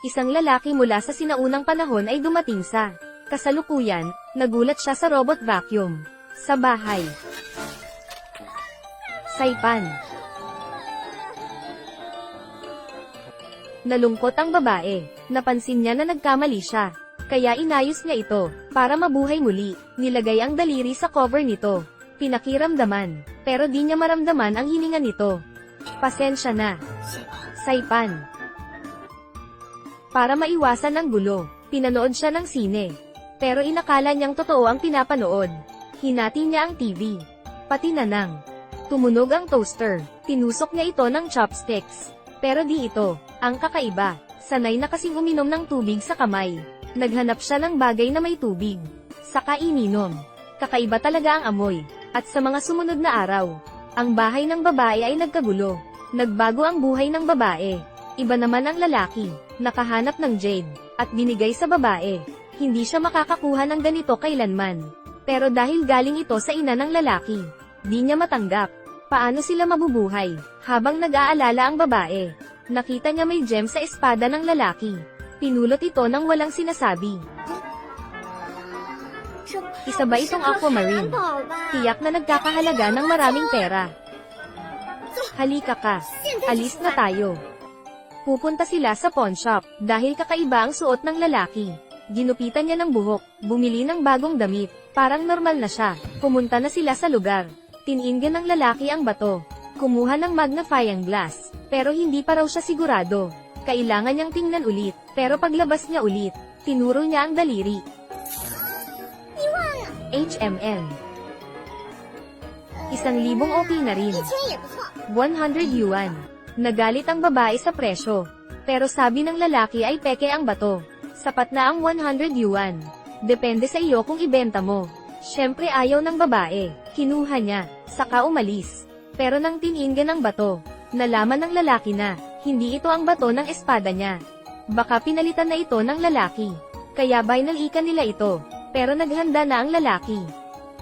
Isang lalaki mula sa sinaunang panahon ay dumating sa kasalukuyan. Nagulat siya sa robot vacuum sa bahay. Saipan. Nalungkot ang babae. Napansin niya na nagkamali siya. Kaya inayos niya ito, para mabuhay muli. Nilagay ang daliri sa cover nito. Pinakiramdaman, pero di niya maramdaman ang hininga nito. Pasensya na, Saipan. Para maiwasan ang gulo, pinanood siya ng sine. Pero inakala niyang totoo ang pinapanood. Hinati niya ang TV. Pati nanang. Tumunog ang toaster. Tinusok niya ito ng chopsticks. Pero di ito ang kakaiba. Sanay na kasing uminom ng tubig sa kamay. Naghanap siya ng bagay na may tubig. Saka ininom. Kakaiba talaga ang amoy. At sa mga sumunod na araw, ang bahay ng babae ay nagkagulo. Nagbago ang buhay ng babae. Iba naman ang lalaki. Nakahanap ng jade. At binigay sa babae. Hindi siya makakakuha ng ganito kailanman. Pero dahil galing ito sa ina ng lalaki, di niya matanggap. Paano sila mabubuhay? Habang nag-aalala ang babae, nakita niya may gem sa espada ng lalaki. Pinulot ito ng walang sinasabi. Isa ba itong aquamarine? Tiyak na nagkakahalaga ng maraming pera. Halika ka. Alis na tayo. Pupunta sila sa pawn shop, dahil kakaiba ang suot ng lalaki. Ginupitan niya ng buhok, bumili ng bagong damit, parang normal na siya. Pumunta na sila sa lugar. Tininggan ng lalaki ang bato. Kumuha ng magnifying glass, pero hindi pa raw siya sigurado. Kailangan niyang tingnan ulit, pero paglabas niya ulit, tinuro niya ang daliri. HMN. 1,000 okay na rin. 100 yuan. Nagalit ang babae sa presyo. Pero sabi ng lalaki ay peke ang bato. Sapat na ang 100 yuan. Depende sa iyo kung ibenta mo. Siyempre ayaw ng babae. Kinuha niya, saka umalis. Pero nang tininggan ang bato, nalaman ng lalaki na, hindi ito ang bato ng espada niya. Baka pinalitan na ito ng lalaki. Kaya binalikan nila ito. Pero naghanda na ang lalaki.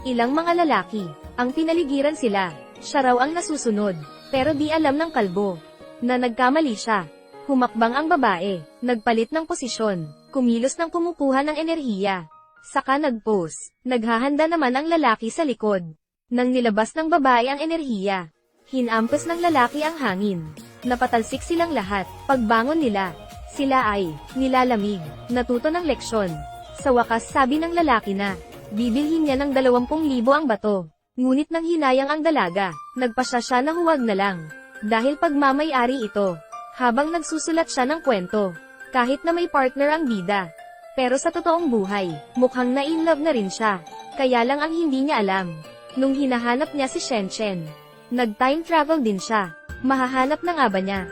Ilang mga lalaki, ang pinaligiran sila. Siya raw ang nasusunod. Pero di alam ng kalbo, na nagkamali siya. Humakbang ang babae, nagpalit ng posisyon, kumilos ng kumukuha ng enerhiya. Saka nag-pose, naghahanda naman ang lalaki sa likod. Nang nilabas ng babae ang enerhiya, hinampas ng lalaki ang hangin. Napatalsik silang lahat. Pagbangon nila, sila ay nilalamig, natuto ng leksyon. Sa wakas sabi ng lalaki na, bibilhin niya ng 20,000 ang bato. Ngunit nang hinayang ang dalaga, nagpasya siya na huwag na lang. Dahil pagmamay-ari ito, habang nagsusulat siya ng kwento, kahit na may partner ang bida. Pero sa totoong buhay, mukhang na-inlove na rin siya. Kaya lang ang hindi niya alam, nung hinahanap niya si Shen Shen, nag-time travel din siya. Mahahanap na nga ba niya